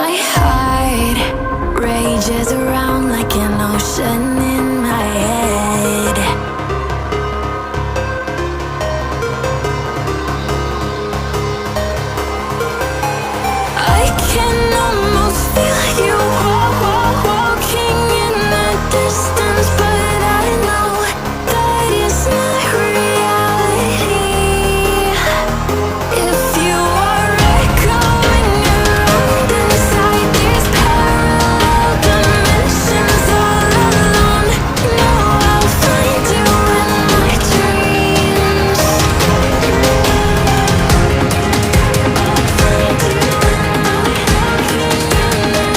My heart rages around like an ocean in my head. I can almost feel you walking in the distance, but I know that it's not reality. If you are echoing around inside these parallel dimensions all alone, know I'll find you in my dreams. I'll find you in my walking in the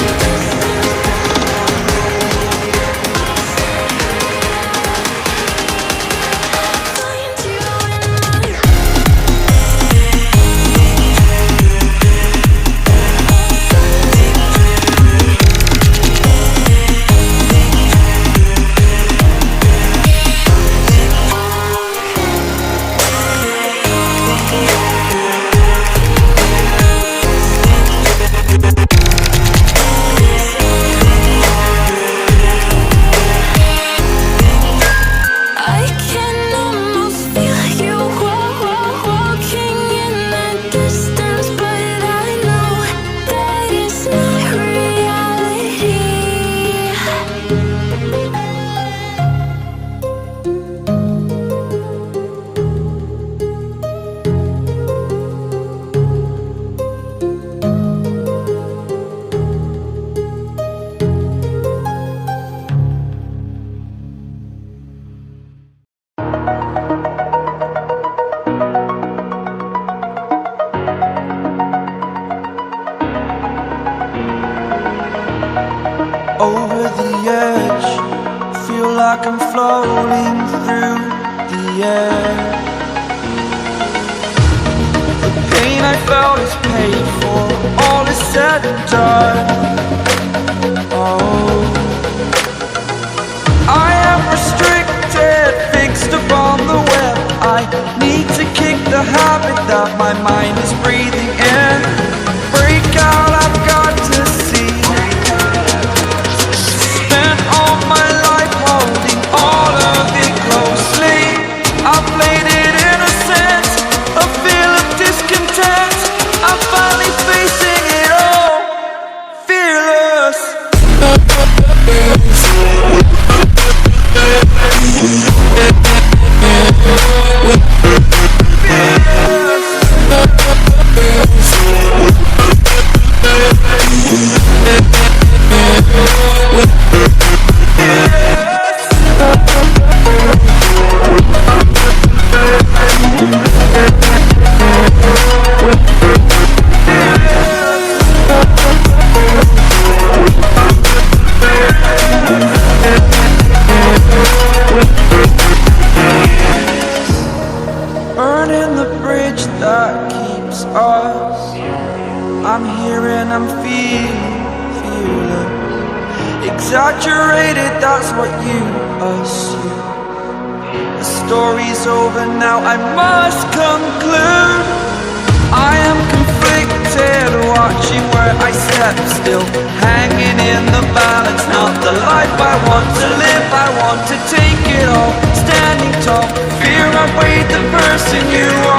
I can almost feel you walking in the distance, but I know that it's not reality. Over the edge, feel like I'm floating through the air. The pain I felt is paid for, all is said and done. Oh, I am restricted, fixed upon the web. I need to kick the habit that my mind is breathing in. Break out, I've got to see. Spent all my life holding all of it closely. I played it innocent, a feel of discontent. I'm finally facing it all, fearless. Burning the bridge that keeps us. I'm here and I'm feeling exaggerated, that's what you assume. The story's over now, I must conclude. I am conflicted, watching where I step still, hanging in the balance. Not the life I want to live, I want to take it all. Standing tall, fear I weighed the person you are.